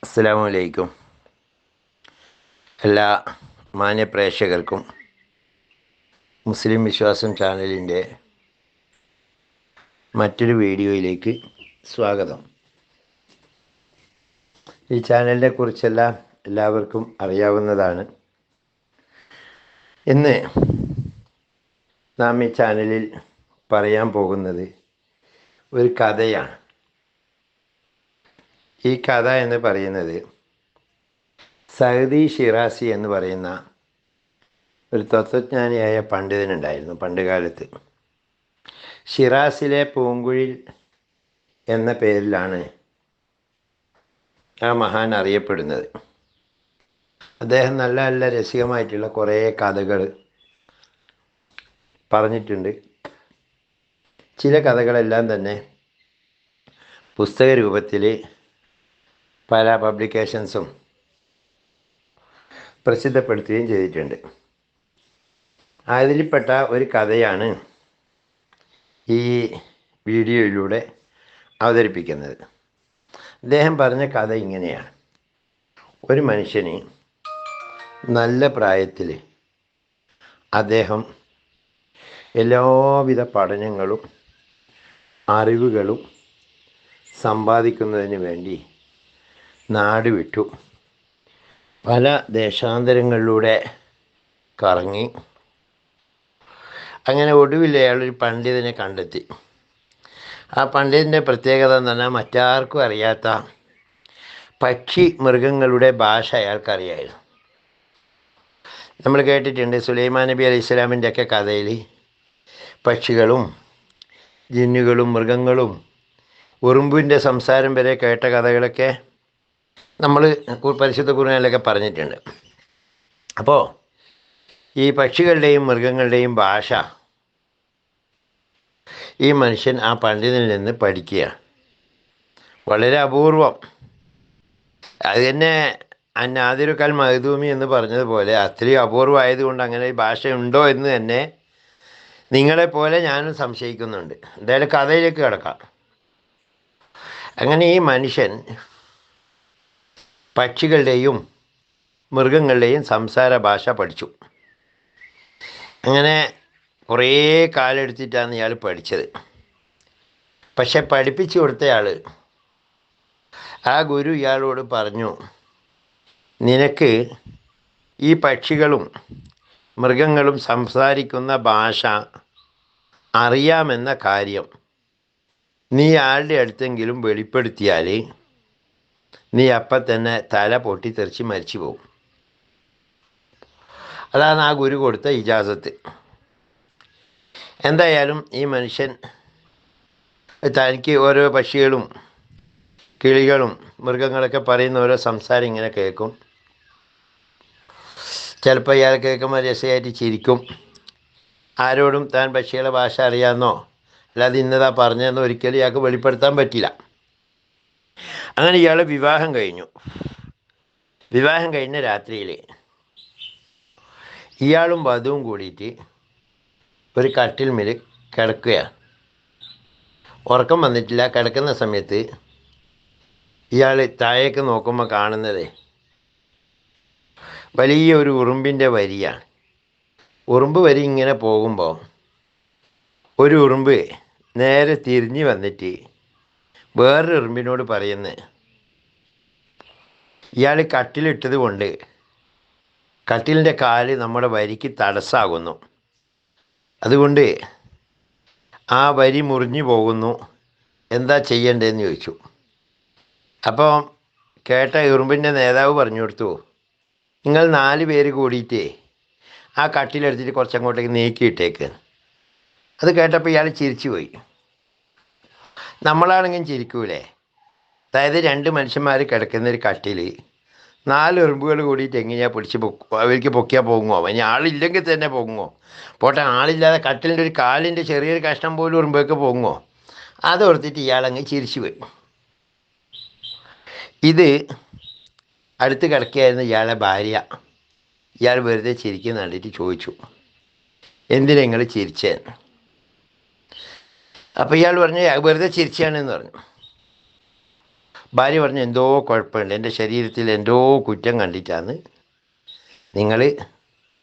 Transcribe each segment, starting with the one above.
അസ്സലാമു അലൈക്കും. എല്ലാ മാന്യ പ്രേക്ഷകർക്കും മുസ്ലിം വിശ്വാസം ചാനലിൻ്റെ മറ്റൊരു വീഡിയോയിലേക്ക് സ്വാഗതം. ഈ ചാനലിനെ കുറിച്ചെല്ലാം എല്ലാവർക്കും അറിയാവുന്നതാണ്. ഇന്ന് നാം ഈ ചാനലിൽ പറയാൻ പോകുന്നത് ഒരു കഥയാണ്. ഈ കഥ എന്ന് പറയുന്നത് സഅദി ഷിറാസി എന്ന് പറയുന്ന ഒരു തത്വജ്ഞാനിയായ പണ്ഡിതനുണ്ടായിരുന്നു പണ്ട് കാലത്ത്. ഷിറാസിലെ പൂങ്കുഴിൽ എന്ന പേരിലാണ് ആ മഹാൻ അറിയപ്പെടുന്നത്. അദ്ദേഹം നല്ല നല്ല രസികമായിട്ടുള്ള കുറേ കഥകൾ പറഞ്ഞിട്ടുണ്ട്. ചില കഥകളെല്ലാം തന്നെ പുസ്തക രൂപത്തിൽ പല പബ്ലിക്കേഷൻസും പ്രസിദ്ധപ്പെടുത്തുകയും ചെയ്തിട്ടുണ്ട്. അതിൽപ്പെട്ട ഒരു കഥയാണ് ഈ വീഡിയോയിലൂടെ അവതരിപ്പിക്കുന്നത്. അദ്ദേഹം പറഞ്ഞ കഥ ഇങ്ങനെയാണ്. ഒരു മനുഷ്യന് നല്ല പ്രായത്തിൽ അദ്ദേഹം എല്ലാവിധ പഠനങ്ങളും അറിവുകളും സമ്പാദിക്കുന്നതിന് വേണ്ടി നാട് വിട്ടു. പല ദേശാന്തരങ്ങളിലൂടെ കറങ്ങി. അങ്ങനെ ഒടുവിൽ അയാളൊരു പണ്ഡിതനെ കണ്ടെത്തി. ആ പണ്ഡിതൻ്റെ പ്രത്യേകത എന്ന് പറഞ്ഞാൽ മറ്റാർക്കും അറിയാത്ത പക്ഷി മൃഗങ്ങളുടെ ഭാഷ അയാൾക്കറിയായിരുന്നു. നമ്മൾ കേട്ടിട്ടുണ്ട് സുലൈമാൻ നബി അലൈഹി സ്വലാമിൻ്റെ ഒക്കെ കഥയിൽ പക്ഷികളും ജിന്നുകളും മൃഗങ്ങളും ഉറുമ്പിൻ്റെ സംസാരം വരെ കേട്ട കഥകളൊക്കെ നമ്മൾ പരിശുദ്ധ ഖുർആനിലൊക്കെ പറഞ്ഞിട്ടുണ്ട്. അപ്പോൾ ഈ പക്ഷികളുടെയും മൃഗങ്ങളുടെയും ഭാഷ ഈ മനുഷ്യൻ ആ പണ്ഡിതനിൽ നിന്ന് പഠിക്കുകയാണ്. വളരെ അപൂർവം. അത് തന്നെ അന്നാദിറുക്കൽ മഹദൂമി എന്ന് പറഞ്ഞതുപോലെ അത്രയും അപൂർവമായതുകൊണ്ട് അങ്ങനെ ഈ ഭാഷ ഉണ്ടോ എന്ന് തന്നെ നിങ്ങളെപ്പോലെ ഞാനും സംശയിക്കുന്നുണ്ട്. എന്തായാലും കഥയിലേക്ക് കിടക്കാം. അങ്ങനെ ഈ മനുഷ്യൻ പക്ഷികളുടെയും മൃഗങ്ങളുടെയും സംസാര ഭാഷ പഠിച്ചു. അങ്ങനെ കുറേ കാലം എടുത്തിട്ടാണ് ഇയാൾ പഠിച്ചത്. പക്ഷെ പഠിപ്പിച്ചു കൊടുത്തയാൾ ആ ഗുരു ഇയാളോട് പറഞ്ഞു, നിനക്ക് ഈ പക്ഷികളും മൃഗങ്ങളും സംസാരിക്കുന്ന ഭാഷ അറിയാമെന്ന കാര്യം നീ ആരുടെ അടുത്തെങ്കിലും വെളിപ്പെടുത്തിയാൽ നീ അപ്പം തന്നെ തല പൊട്ടിത്തെറിച്ച് മരിച്ചു പോകും. അതാണ് ആ ഗുരു കൊടുത്ത ഇജാസത്ത്. എന്തായാലും ഈ മനുഷ്യൻ തനിക്ക് ഓരോ പക്ഷികളും കിളികളും മൃഗങ്ങളൊക്കെ പറയുന്ന ഓരോ സംസാരം ഇങ്ങനെ കേൾക്കും. ചിലപ്പോൾ ഇയാൾ കേൾക്കുമ്പോൾ രസമായിട്ട് ചിരിക്കും. ആരോടും താൻ പക്ഷികളുടെ ഭാഷ അറിയാമെന്നോ അല്ലാതെ ഇന്നതാ പറഞ്ഞതെന്നോ ഒരിക്കലും ഇയാൾക്ക് വെളിപ്പെടുത്താൻ പറ്റില്ല. അങ്ങനെ ഇയാൾ വിവാഹം കഴിഞ്ഞു. വിവാഹം കഴിഞ്ഞ രാത്രിയിൽ ഇയാളും വധുവും കൂടിയിട്ട് ഒരു കട്ടിൽമേൽ കിടക്കുകയാണ്. ഉറക്കം വന്നിട്ടില്ല. കിടക്കുന്ന സമയത്ത് ഇയാൾ താഴേക്ക് നോക്കുമ്പോൾ കാണുന്നത് വലിയ ഒരു ഉറുമ്പിൻ്റെ വരിയാണ്. ഉറുമ്പ് വരി ഇങ്ങനെ പോകുമ്പോൾ ഒരു ഉറുമ്പ് നേരെ തിരിഞ്ഞ് വന്നിട്ട് വേറൊരു ഉറുമ്പിനോട് പറയുന്നത്, ഇയാൾ കട്ടിലിട്ടത് കൊണ്ട് കട്ടിലിൻ്റെ കാല് നമ്മുടെ വരിക്ക് തടസ്സമാകുന്നു, അതുകൊണ്ട് ആ വരി മുറിഞ്ഞു പോകുന്നു, എന്താ ചെയ്യേണ്ടതെന്ന് ചോദിച്ചു. അപ്പോൾ കേട്ട ഉറുമ്പിൻ്റെ നേതാവ് പറഞ്ഞു കൊടുത്തു, നിങ്ങൾ 4 പേര് കൂടിയിട്ട് ആ കട്ടിലെടുത്തിട്ട് കുറച്ചങ്ങോട്ടേക്ക് നീക്കിയിട്ടേക്ക്. അത് കേട്ടപ്പോൾ ഇയാൾ ചിരിച്ചു പോയി. നമ്മളാണെങ്കിലും ചിരിക്കൂലേ? അതായത് 2 മനുഷ്യന്മാർ കിടക്കുന്നൊരു കട്ടിൽ 4 ഉറുമ്പുകൾ കൂടിയിട്ട് എങ്ങനെയാണ് പിടിച്ച് അവർക്ക് പൊക്കിയാൽ പോകുമോ? ഇനി ആളില്ലെങ്കിൽ തന്നെ പോകുമോ? പോട്ടെ, ആളില്ലാതെ കട്ടിലിൻ്റെ ഒരു കാലിൻ്റെ ചെറിയൊരു കഷ്ണം പോലും ഉറുമ്പൊക്കെ പോകുമോ? അതോർത്തിട്ട് ഇയാളങ്ങ് ചിരിച്ചു പോയി. ഇത് അടുത്ത് കിടക്കുകയായിരുന്നു ഇയാളെ ഭാര്യ. ഇയാൾ വെറുതെ ചിരിക്കുന്ന കണ്ടിട്ട് ചോദിച്ചു, എന്തിനാ നിങ്ങൾ ചിരിച്ചേന്ന്? അപ്പോൾ ഇയാൾ പറഞ്ഞു, വെറുതെ ചിരിച്ചാണെന്ന് പറഞ്ഞു. ഭാര്യ പറഞ്ഞു എന്തോ കുഴപ്പമുണ്ട്, എൻ്റെ ശരീരത്തിൽ എന്തോ കുറ്റം കണ്ടിട്ടാണ് നിങ്ങൾ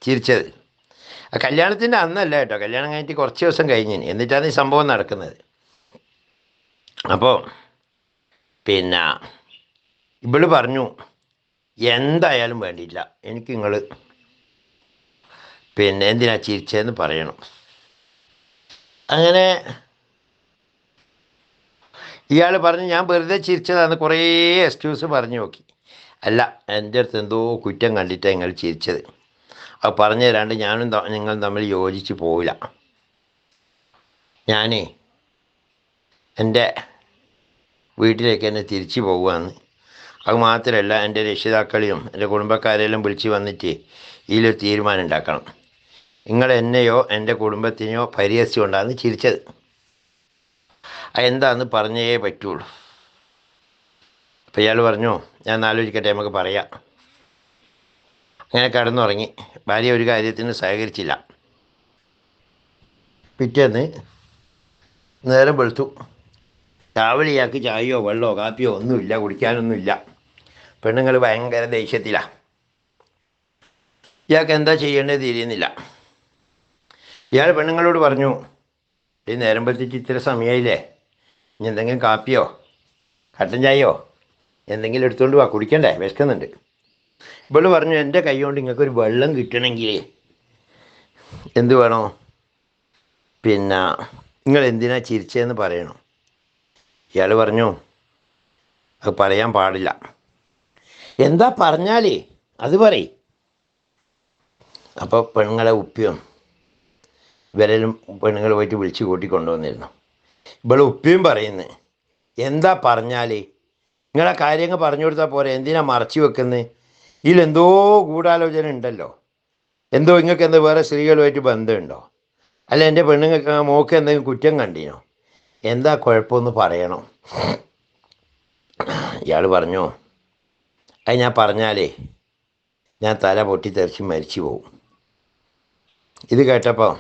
ചിരിച്ചത്. ആ കല്യാണത്തിൻ്റെ അന്നല്ല കേട്ടോ, കല്യാണം കഴിഞ്ഞിട്ട് കുറച്ച് ദിവസം കഴിഞ്ഞിന്, എന്നിട്ടാണ് ഈ സംഭവം നടക്കുന്നത്. അപ്പോൾ പിന്നെ ഇവള് പറഞ്ഞു എന്തായാലും വേണ്ടിയില്ല, എനിക്ക് നിങ്ങൾ പിന്നെ എന്തിനാ ചിരിച്ചതെന്ന് പറയണം. അങ്ങനെ ഇയാൾ പറഞ്ഞു ഞാൻ വെറുതെ ചിരിച്ചതാണ്, കുറേ എക്സ്ക്യൂസ് പറഞ്ഞു നോക്കി. അല്ല, എൻ്റെ അടുത്ത് എന്തോ കുറ്റം കണ്ടിട്ടാണ് നിങ്ങൾ ചിരിച്ചത്. അത് പറഞ്ഞു തരാണ്ട് ഞാനും നിങ്ങൾ തമ്മിൽ യോജിച്ച് പോവില്ല. ഞാനേ എൻ്റെ വീട്ടിലേക്ക് തന്നെ തിരിച്ചു പോകുകയാണ്. അത് മാത്രമല്ല, എൻ്റെ രക്ഷിതാക്കളെയും എൻ്റെ കുടുംബക്കാരെല്ലാം വിളിച്ച് വന്നിട്ട് ഇതിലൊരു തീരുമാനം ഉണ്ടാക്കണം. നിങ്ങൾ എന്നെയോ എൻ്റെ കുടുംബത്തിനെയോ പരിഹസിച്ചുകൊണ്ടാണ് ചിരിച്ചത്. അതെന്താണെന്ന് പറഞ്ഞേ പറ്റുള്ളൂ. അപ്പോൾ ഇയാൾ പറഞ്ഞു ഞാൻ ആലോചിക്കട്ടെ, നമുക്ക് പറയാം. അങ്ങനെ കടന്നുറങ്ങി. ഭാര്യ ഒരു കാര്യത്തിന് സഹകരിച്ചില്ല. പിറ്റേന്ന് നേരം വെളുത്തു. രാവിലെ ഇയാൾക്ക് ചായയോ വെള്ളമോ കാപ്പിയോ ഒന്നുമില്ല, കുടിക്കാനൊന്നുമില്ല. പെണ്ണുങ്ങൾ ഭയങ്കര ദേഷ്യത്തിലാണ്. ഇയാൾക്ക് എന്താ ചെയ്യേണ്ടത് തിരിയുന്നില്ല. ഇയാൾ പെണ്ണുങ്ങളോട് പറഞ്ഞു ഈ നേരം വെളുത്തിട്ട് ഇത്ര സമയമായില്ലേ, ഇനി എന്തെങ്കിലും കാപ്പിയോ കട്ടൻ ചായയോ എന്തെങ്കിലും എടുത്തുകൊണ്ട് വാ, കുടിക്കണ്ടേ, വിശക്കുന്നുണ്ട്. ഇവള് പറഞ്ഞു എൻ്റെ കൈ കൊണ്ട് നിങ്ങൾക്കൊരു വെള്ളം കിട്ടണമെങ്കിൽ എന്ത് വേണോ, പിന്നെ നിങ്ങൾ എന്തിനാ ചിരിച്ചതെന്ന് പറയണം. ഇയാൾ പറഞ്ഞു അത് പറയാൻ പാടില്ല. എന്താ പറഞ്ഞാലേ അത് പറയും. അപ്പോൾ പെണ്ണുങ്ങളെ ഉപ്പിയും ഇവരെല്ലാം പെണ്ണുങ്ങൾ പോയിട്ട് വിളിച്ച് കൂട്ടിക്കൊണ്ടുവന്നിരുന്നു. ഇവള് ഉപ്പിയും പറയുന്നത് എന്താ പറഞ്ഞാൽ നിങ്ങളെ കാര്യങ്ങൾ പറഞ്ഞു കൊടുത്താൽ പോരെ, എന്തിനാ മറച്ചു വെക്കുന്നത്, ഇതിലെന്തോ ഗൂഢാലോചന ഉണ്ടല്ലോ, എന്തോ നിങ്ങൾക്ക് എന്തോ വേറെ സ്ത്രീകളുമായിട്ട് ബന്ധമുണ്ടോ, അല്ല എൻ്റെ പെണ്ണുങ്ങൾക്ക് മോക്ക് എന്തെങ്കിലും കുറ്റം കണ്ടീനോ, എന്താ കുഴപ്പമൊന്ന് പറയണം. ഇയാൾ പറഞ്ഞു അത് ഞാൻ പറഞ്ഞാലേ ഞാൻ തല പൊട്ടിത്തെറിച്ച് മരിച്ചു പോകും. ഇത് കേട്ടപ്പോൾ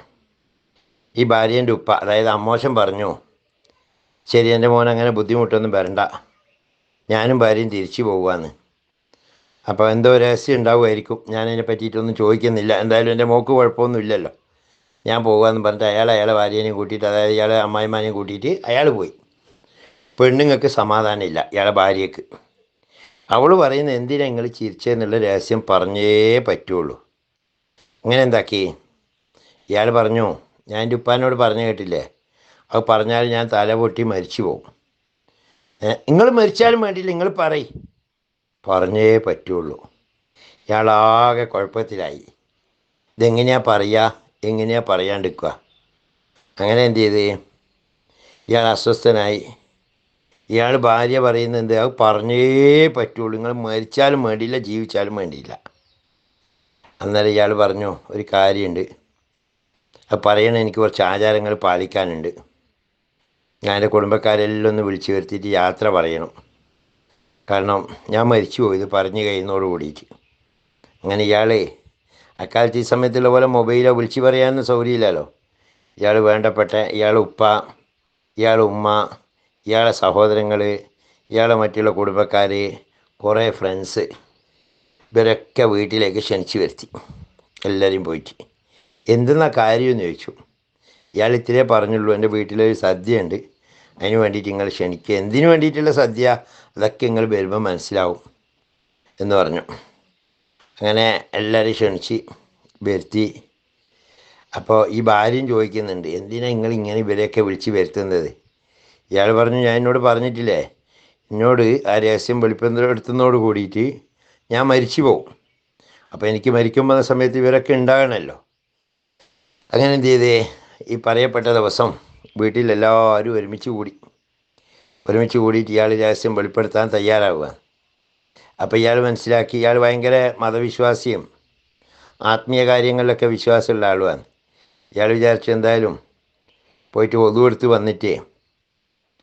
ഈ ഭാര്യേൻ്റെ ഉപ്പ, അതായത് അമ്മോശൻ പറഞ്ഞു ശരി എൻ്റെ മോൻ അങ്ങനെ ബുദ്ധിമുട്ടൊന്നും വരണ്ട, ഞാനും ഭാര്യയും തിരിച്ചു പോകുകയെന്ന്. അപ്പോൾ എന്തോ രഹസ്യം ഉണ്ടാവുമായിരിക്കും, ഞാനതിനെ പറ്റിയിട്ടൊന്നും ചോദിക്കുന്നില്ല, എന്തായാലും എൻ്റെ മോക്ക് കുഴപ്പമൊന്നും ഇല്ലല്ലോ, ഞാൻ പോകുകയെന്ന് പറഞ്ഞിട്ട് അയാളെ ഭാര്യേനെയും കൂട്ടിയിട്ട്, അതായത് ഇയാളെ അമ്മായിമാനെയും കൂട്ടിയിട്ട് അയാൾ പോയി. പെണ്ണുങ്ങൾക്ക് സമാധാനമില്ല, ഇയാളെ ഭാര്യയ്ക്ക്. അവൾ പറയുന്നത് എന്തിനാ നിങ്ങൾ ചിരിച്ചതെന്നുള്ള രഹസ്യം പറഞ്ഞേ പറ്റുള്ളൂ. അങ്ങനെ എന്താക്കി ഇയാൾ പറഞ്ഞു ഞാൻ എൻ്റെ ഉപ്പാനോട് പറഞ്ഞു കേട്ടില്ലേ, അത് പറഞ്ഞാൽ ഞാൻ തല പൊട്ടി മരിച്ചു പോകും. നിങ്ങൾ മരിച്ചാലും വേണ്ടിയില്ല, നിങ്ങൾ പറഞ്ഞേ പറ്റുള്ളൂ. ഇയാളാകെ കുഴപ്പത്തിലായി. ഇതെങ്ങനെയാ പറയുക, എങ്ങനെയാ പറയാണ്ടിരിക്കുക. അങ്ങനെ എന്ത് ചെയ്ത് ഇയാൾ അസ്വസ്ഥനായി. ഇയാൾ ഭാര്യ പറയുന്നത് എന്ത്, അത് പറഞ്ഞേ പറ്റുള്ളൂ, നിങ്ങൾ മരിച്ചാലും വേണ്ടിയില്ല ജീവിച്ചാലും വേണ്ടിയില്ല. അന്നേരം ഇയാൾ പറഞ്ഞു ഒരു കാര്യമുണ്ട്, അത് പറയണ എനിക്ക് കുറച്ച് ആചാരങ്ങൾ പാലിക്കാനുണ്ട്, ഞാൻ എൻ്റെ കുടുംബക്കാരെല്ലാം ഒന്ന് വിളിച്ചു വരുത്തിയിട്ട് യാത്ര പറയണം, കാരണം ഞാൻ മരിച്ചു പോയി ഇത് പറഞ്ഞു കഴിയുന്നതോട് കൂടിയിട്ട്. അങ്ങനെ ഇയാളെ അക്കാലത്ത് ഈ സമയത്തുള്ള പോലെ മൊബൈലോ വിളിച്ച് പറയാനൊന്നും സൗകര്യമില്ലല്ലോ. ഇയാൾ വേണ്ടപ്പെട്ട ഇയാളെ ഉപ്പ, ഇയാളെ ഉമ്മ, ഇയാളെ സഹോദരങ്ങൾ, ഇയാളെ മറ്റുള്ള കുടുംബക്കാർ, കുറേ ഫ്രണ്ട്സ്, ഇവരൊക്കെ വീട്ടിലേക്ക് ക്ഷണിച്ച് വരുത്തി. എല്ലാവരും പോയിട്ട് എന്തെന്നാ കാര്യമെന്ന് ചോദിച്ചു. ഇയാൾ ഇത്രേ പറഞ്ഞുള്ളൂ, എൻ്റെ വീട്ടിലൊരു സദ്യ ഉണ്ട്, അതിന് വേണ്ടിയിട്ട് നിങ്ങൾ ക്ഷണിക്കുക. എന്തിനു വേണ്ടിയിട്ടുള്ള സദ്യ, അതൊക്കെ നിങ്ങൾ വരുമ്പോൾ മനസ്സിലാവും എന്ന് പറഞ്ഞു. അങ്ങനെ എല്ലാവരെയും ക്ഷണിച്ച് വരുത്തി. അപ്പോൾ ഈ ഭാര്യയും ചോദിക്കുന്നുണ്ട് എന്തിനാ നിങ്ങൾ ഇങ്ങനെ ഇവരെയൊക്കെ വിളിച്ച് വരുത്തുന്നത്. ഇയാൾ പറഞ്ഞു ഞാൻ എന്നോട് പറഞ്ഞിട്ടില്ലേ, എന്നോട് ആ രഹസ്യം വെളിപ്പെടുത്തുന്നതോട് കൂടിയിട്ട് ഞാൻ മരിച്ചു പോകും, അപ്പോൾ എനിക്ക് മരിക്കുമ്പോൾ സമയത്ത് ഇവരൊക്കെ ഉണ്ടാകണമല്ലോ. അങ്ങനെ എന്ത് ചെയ്തേ, ഈ പറയപ്പെട്ട ദിവസം വീട്ടിലെല്ലാവരും ഒരുമിച്ച് കൂടിയിട്ട് ഇയാൾ രഹസ്യം വെളിപ്പെടുത്താൻ തയ്യാറാവുക. അപ്പോൾ ഇയാൾ മനസ്സിലാക്കി ഇയാൾ ഭയങ്കര മതവിശ്വാസിയും ആത്മീയ കാര്യങ്ങളിലൊക്കെ വിശ്വാസമുള്ള ആളുമാണ്. ഇയാൾ വിചാരിച്ചു എന്തായാലും പോയിട്ട് ഒതു എടുത്ത് വന്നിട്ട്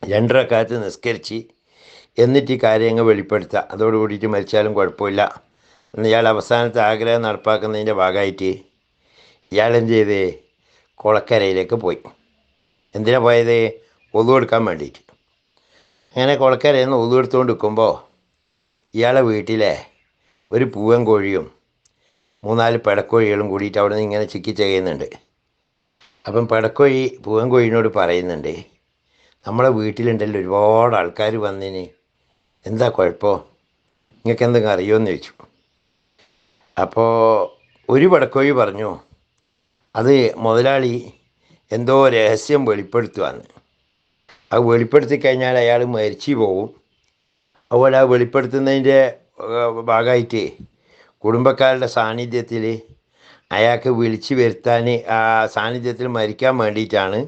2 റക്അത്ത് നിസ്കരിച്ച് എന്നിട്ട് ഈ കാര്യങ്ങൾ വെളിപ്പെടുത്തുക, അതോട് കൂടിയിട്ട് മരിച്ചാലും കുഴപ്പമില്ല എന്ന് ഇയാൾ അവസാനത്തെ ആഗ്രഹം നടപ്പാക്കുന്നതിൻ്റെ ഭാഗമായിട്ട് ഇയാൾ എന്ത് ചെയ്ത് കുളക്കരയിലേക്ക് പോയി. എന്തിനാ പോയത്, ഒതു എടുക്കാൻ വേണ്ടിയിട്ട്. അങ്ങനെ കുളക്കരയിൽ നിന്ന് ഒതു എടുത്തുകൊണ്ട് നിൽക്കുമ്പോൾ ഇയാളെ വീട്ടിലെ ഒരു പൂവൻ കോഴിയും 3-4 പിടക്കോഴികളും കൂടിയിട്ട് അവിടെ നിന്ന് ഇങ്ങനെ ചിക്കി ചെയ്യുന്നുണ്ട്. അപ്പം പിടക്കോഴി പൂവൻ കോഴിനോട് പറയുന്നുണ്ട്, നമ്മളെ വീട്ടിലുണ്ടല്ലോ ഒരുപാട് ആൾക്കാർ വന്നിന്, എന്താ കുഴപ്പം, നിങ്ങൾക്ക് എന്തെങ്കിലും അറിയുമെന്ന് ചോദിച്ചു. അപ്പോൾ ഒരു പിടക്കോഴി പറഞ്ഞു, അത് മുതലാളി എന്തോ രഹസ്യം വെളിപ്പെടുത്തുകയാണ്. അത് വെളിപ്പെടുത്തി കഴിഞ്ഞാൽ അയാൾ മരിച്ചു പോവും. അതുപോലെ ആ വെളിപ്പെടുത്തുന്നതിൻ്റെ ഭാഗമായിട്ട് കുടുംബക്കാരുടെ സാന്നിധ്യത്തിൽ അയാൾക്ക് വിളിച്ചു വരുത്താൻ, ആ സാന്നിധ്യത്തിൽ മരിക്കാൻ വേണ്ടിയിട്ടാണ്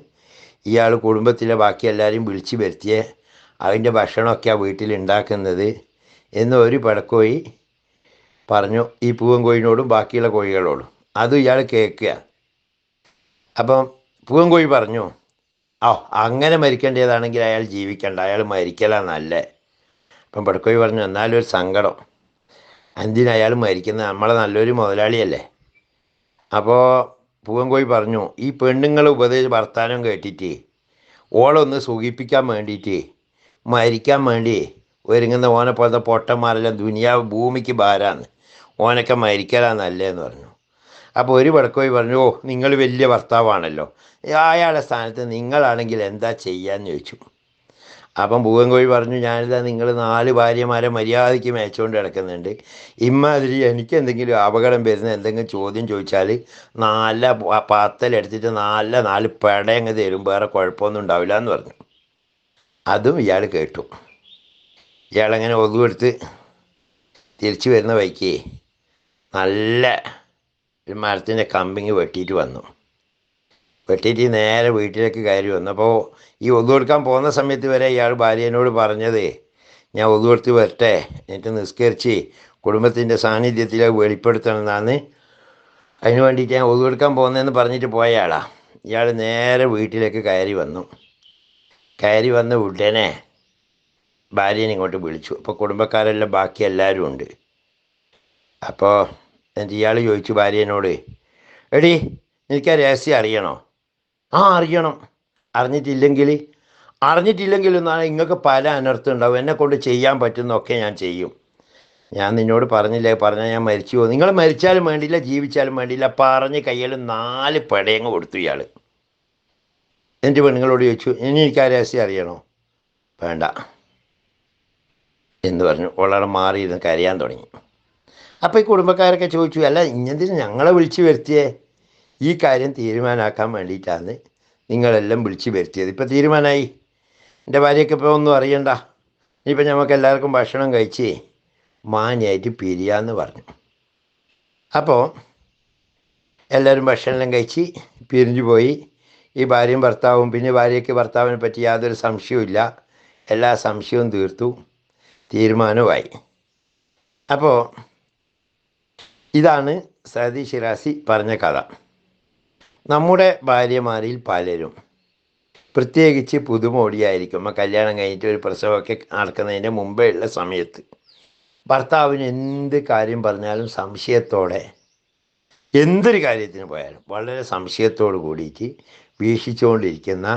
ഇയാൾ കുടുംബത്തിലെ ബാക്കി എല്ലാവരെയും വിളിച്ചു വരുത്തിയേ, അതിൻ്റെ ഭക്ഷണമൊക്കെ ആ വീട്ടിൽ ഉണ്ടാക്കുന്നത് എന്ന് ഒരു പിടക്കോഴി പറഞ്ഞു ഈ പൂവൻ കോഴിനോടും ബാക്കിയുള്ള കോഴികളോടും. അതും ഇയാൾ കേൾക്കുക. അപ്പം പൂവൻ കോഴി പറഞ്ഞു, അങ്ങനെ മരിക്കേണ്ടതാണെങ്കിൽ അയാൾ ജീവിക്കണ്ട, അയാൾ മരിക്കലാണ് നല്ലേ. അപ്പം പിടക്കോഴി പറഞ്ഞു, എന്നാലും ഒരു സങ്കടം, എന്തിനയാൾ മരിക്കുന്നത്, നമ്മളെ നല്ലൊരു മുതലാളിയല്ലേ. അപ്പോൾ പൂവൻ കോഴി പറഞ്ഞു, ഈ പെണ്ണുങ്ങൾ വർത്താനം കേട്ടിട്ട് ഓളൊന്ന് സുഖിപ്പിക്കാൻ വേണ്ടിയിട്ട് മരിക്കാൻ വേണ്ടി ഒരുങ്ങുന്ന ഓനെ പോലത്തെ പൊട്ടന്മാരെല്ലാം ദുനിയാവ് ഭൂമിക്ക് ഭാരാന്ന്, ഓനൊക്കെ മരിക്കലാണ് നല്ലതെന്ന് പറഞ്ഞു. അപ്പോൾ ഒരു പിടക്കോഴി പറഞ്ഞു, നിങ്ങൾ വലിയ ഭർത്താവാണല്ലോ, അയാളുടെ സ്ഥാനത്ത് നിങ്ങളാണെങ്കിൽ എന്താ ചെയ്യാന്ന് ചോദിച്ചു. അപ്പം പൂവൻ കോഴി പറഞ്ഞു, ഞാനിതാ നിങ്ങൾ 4 ഭാര്യമാരെ മര്യാദയ്ക്ക് മേച്ചുകൊണ്ട് കിടക്കുന്നുണ്ട്, ഇമ്മാതിരി എനിക്ക് എന്തെങ്കിലും അപകടം വരുന്ന എന്തെങ്കിലും ചോദ്യം ചോദിച്ചാൽ നല്ല പാത്തലെടുത്തിട്ട് 4 പെടയങ്ങ് തരും, വേറെ കുഴപ്പമൊന്നും ഉണ്ടാവില്ല എന്ന് പറഞ്ഞു. അതും ഇയാൾ കേട്ടു. ഇയാളങ്ങനെ ഒതുവെടുത്ത് തിരിച്ചു വരുന്ന വഴിക്ക് നല്ല ഒരു മരത്തിൻ്റെ കമ്പിങ് വെട്ടിയിട്ട് വന്നു. വെട്ടിയിട്ട് നേരെ വീട്ടിലേക്ക് കയറി വന്നു. അപ്പോൾ ഈ ഒതു കൊടുക്കാൻ പോകുന്ന സമയത്ത് വരെ ഇയാൾ ഭാര്യനോട് പറഞ്ഞത്, ഞാൻ ഒതു കൊടുത്ത് വരട്ടെ, എന്നിട്ട് നിസ്കരിച്ച് കുടുംബത്തിൻ്റെ സാന്നിധ്യത്തിൽ വെളിപ്പെടുത്തണമെന്നാണ്, അതിന് വേണ്ടിയിട്ട് ഞാൻ ഒതു കൊടുക്കാൻ പോകുന്നതെന്ന് പറഞ്ഞിട്ട് പോയ ആളാണ്. ഇയാൾ നേരെ വീട്ടിലേക്ക് കയറി വന്നു. കയറി വന്ന ഉടനെ ഭാര്യനെ ഇങ്ങോട്ട് വിളിച്ചു. അപ്പോൾ കുടുംബക്കാരെല്ലാം ബാക്കി എല്ലാവരും ഉണ്ട്. അപ്പോൾ എന്നിട്ട് ഇയാൾ ചോദിച്ചു ഭാര്യനോട്, എടി എനിക്ക് ആ രഹസ്യം അറിയണോ? അറിയണം. അറിഞ്ഞിട്ടില്ലെങ്കിൽ എന്നാണ് നിങ്ങൾക്ക് പല അനർത്ഥം ഉണ്ടാവും, എന്നെ കൊണ്ട് ചെയ്യാൻ പറ്റുന്നതൊക്കെ ഞാൻ ചെയ്യും. ഞാൻ നിന്നോട് പറഞ്ഞില്ലേ, പറഞ്ഞാൽ ഞാൻ മരിച്ചു പോകും, നിങ്ങൾ മരിച്ചാലും വേണ്ടിയില്ല ജീവിച്ചാലും വേണ്ടിയില്ല, പറഞ്ഞ് കയ്യിൽ 4 പെടയങ്ങ് കൊടുത്തു ഇയാൾ. എൻ്റെ പെണ്ണുങ്ങളോട് ചോദിച്ചു, ഇനി എനിക്ക് ആ രഹസ്യം അറിയണോ? വേണ്ട എന്ന് പറഞ്ഞു. വളരെ മാറിയിരുന്ന് കരയാൻ തുടങ്ങി. അപ്പോൾ ഈ കുടുംബക്കാരൊക്കെ ചോദിച്ചു, അല്ല ഇങ്ങനത്തിന് ഞങ്ങളെ വിളിച്ചു വരുത്തിയേ? ഈ കാര്യം തീരുമാനമാക്കാൻ വേണ്ടിയിട്ടാണ് നിങ്ങളെല്ലാം വിളിച്ചു വരുത്തിയത്. ഇപ്പോൾ തീരുമാനമായി, എൻ്റെ ഭാര്യയ്ക്ക് ഇപ്പോൾ ഒന്നും അറിയണ്ട, ഇനിയിപ്പോൾ നമുക്ക് എല്ലാവർക്കും ഭക്ഷണം കഴിച്ച് മാന്യമായിട്ട് പിരിയാമെന്ന് പറഞ്ഞു. അപ്പോൾ എല്ലാവരും ഭക്ഷണമെല്ലാം കഴിച്ച് പിരിഞ്ഞു പോയി. ഈ ഭാര്യയും ഭർത്താവും, പിന്നെ ഭാര്യയ്ക്ക് ഭർത്താവിനെ പറ്റി യാതൊരു സംശയവുമില്ല, എല്ലാ സംശയവും തീർത്തു, തീരുമാനമായി. അപ്പോൾ ഇതാണ് സഅദി ഷിറാസി പറഞ്ഞ കഥ. നമ്മുടെ ഭാര്യമാരിൽ പലരും, പ്രത്യേകിച്ച് പുതുമോടിയായിരിക്കും, കല്യാണം കഴിഞ്ഞിട്ട് ഒരു പ്രസവമൊക്കെ നടക്കുന്നതിൻ്റെ മുമ്പേ ഉള്ള സമയത്ത് ഭർത്താവിന് എന്ത് കാര്യം പറഞ്ഞാലും സംശയത്തോടെ, എന്തൊരു കാര്യത്തിന് പോയാലും വളരെ സംശയത്തോട് കൂടിയിട്ട് വീക്ഷിച്ചുകൊണ്ടിരിക്കുന്ന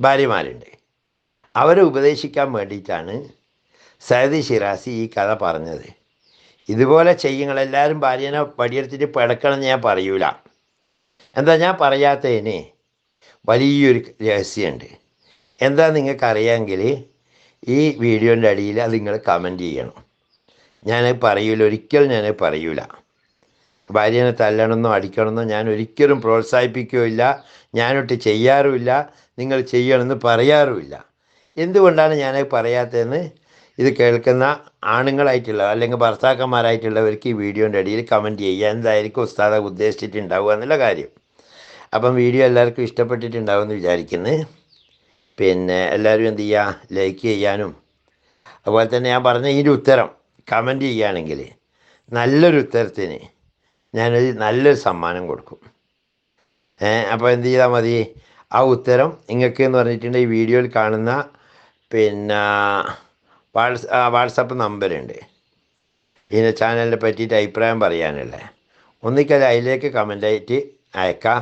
ഭാര്യമാരുണ്ട്. അവരെ ഉപദേശിക്കാൻ വേണ്ടിയിട്ടാണ് സഅദി ഷിറാസി ഈ കഥ പറഞ്ഞത്. ഇതുപോലെ ചെയ്യുങ്ങളെല്ലാവരും ഭാര്യനെ പടിയെടുത്തിട്ട് പിടക്കണമെന്ന് ഞാൻ പറയൂല. എന്താ ഞാൻ പറയാത്തതിന് വലിയൊരു രഹസ്യമുണ്ട്. എന്താ നിങ്ങൾക്കറിയാമെങ്കിൽ ഈ വീഡിയോൻ്റെ അടിയിൽ അത് നിങ്ങൾ കമൻറ്റ് ചെയ്യണം. ഞാനത് പറയൂല, ഒരിക്കലും ഞാനത് പറയൂല. ഭാര്യനെ തല്ലണമെന്നോ അടിക്കണമെന്നോ ഞാൻ ഒരിക്കലും പ്രോത്സാഹിപ്പിക്കുകയില്ല, ഞാനൊട്ട് ചെയ്യാറുമില്ല, നിങ്ങൾ ചെയ്യണമെന്ന് പറയാറുമില്ല. എന്തുകൊണ്ടാണ് ഞാനത് പറയാത്തതെന്ന് ഇത് കേൾക്കുന്ന ആണുങ്ങളായിട്ടുള്ള അല്ലെങ്കിൽ ഭർത്താക്കന്മാരായിട്ടുള്ളവർക്ക് ഈ വീഡിയോൻ്റെ അടിയിൽ കമൻറ്റ് ചെയ്യുക, എന്തായിരിക്കും ഉസ്താദ ഉദ്ദേശിച്ചിട്ടുണ്ടാവുക എന്നുള്ള കാര്യം. അപ്പം വീഡിയോ എല്ലാവർക്കും ഇഷ്ടപ്പെട്ടിട്ടുണ്ടാവുമെന്ന് വിചാരിക്കുന്നു. എല്ലാവരും എന്ത് ചെയ്യുക, ലൈക്ക് ചെയ്യാനും അതുപോലെ തന്നെ ഞാൻ പറഞ്ഞ ഈ ഒരു ഉത്തരം കമൻറ്റ് ചെയ്യുകയാണെങ്കിൽ നല്ലൊരു ഉത്തരത്തിന് ഞാനൊരു നല്ലൊരു സമ്മാനം കൊടുക്കും. അപ്പോൾ എന്ത് ചെയ്താൽ മതി, ആ ഉത്തരം നിങ്ങൾക്ക് എന്ന് പറഞ്ഞിട്ടുണ്ടെങ്കിൽ ഈ വീഡിയോയിൽ കാണുന്ന വാട്സപ്പ് നമ്പറുണ്ട്, ഇതിൻ്റെ ചാനലിനെ പറ്റിയിട്ട് അഭിപ്രായം പറയാനുള്ള, ഒന്നിക്കൽ അതിലേക്ക് കമൻ്റായിട്ട് അയക്കാം.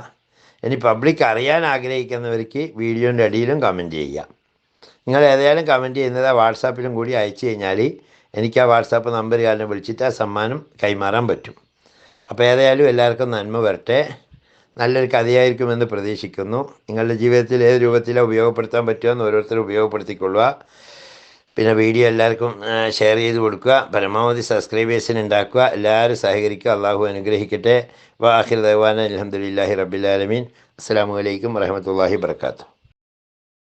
ഇനി പബ്ലിക് അറിയാൻ ആഗ്രഹിക്കുന്നവർക്ക് വീഡിയോൻ്റെ അടിയിലും കമൻറ്റ് ചെയ്യാം. നിങ്ങൾ ഏതായാലും കമൻറ്റ് ചെയ്യുന്നത് ആ വാട്സാപ്പിലും കൂടി അയച്ചു കഴിഞ്ഞാൽ എനിക്ക് ആ വാട്സാപ്പ് നമ്പർ കാരണം വിളിച്ചിട്ട് ആ സമ്മാനം കൈമാറാൻ പറ്റും. അപ്പോൾ ഏതായാലും എല്ലാവർക്കും നന്മ വരട്ടെ. നല്ലൊരു കഥയായിരിക്കുമെന്ന് പ്രതീക്ഷിക്കുന്നു. നിങ്ങളുടെ ജീവിതത്തിൽ ഏത് രൂപത്തിലാണ് ഉപയോഗപ്പെടുത്താൻ പറ്റുമെന്ന് ഓരോരുത്തരും ഉപയോഗപ്പെടുത്തിക്കൊള്ളുക. പിന്നെ വീഡിയോ എല്ലാവർക്കും ഷെയർ ചെയ്ത് കൊടുക്കുക. പരമാവധി സബ്സ്ക്രൈബേഴ്സിന് ഉണ്ടാക്കുക. എല്ലാവരും സഹകരിക്കുക. അള്ളാഹു അനുഗ്രഹിക്കട്ടെ. വാഹിർ ദവാന അൽഹംദുലില്ലാഹി റബ്ബിൽ ആലമീൻ. അസ്സലാമു അലൈക്കും വറഹ്മത്തുള്ളാഹി വബറകാതുഹു.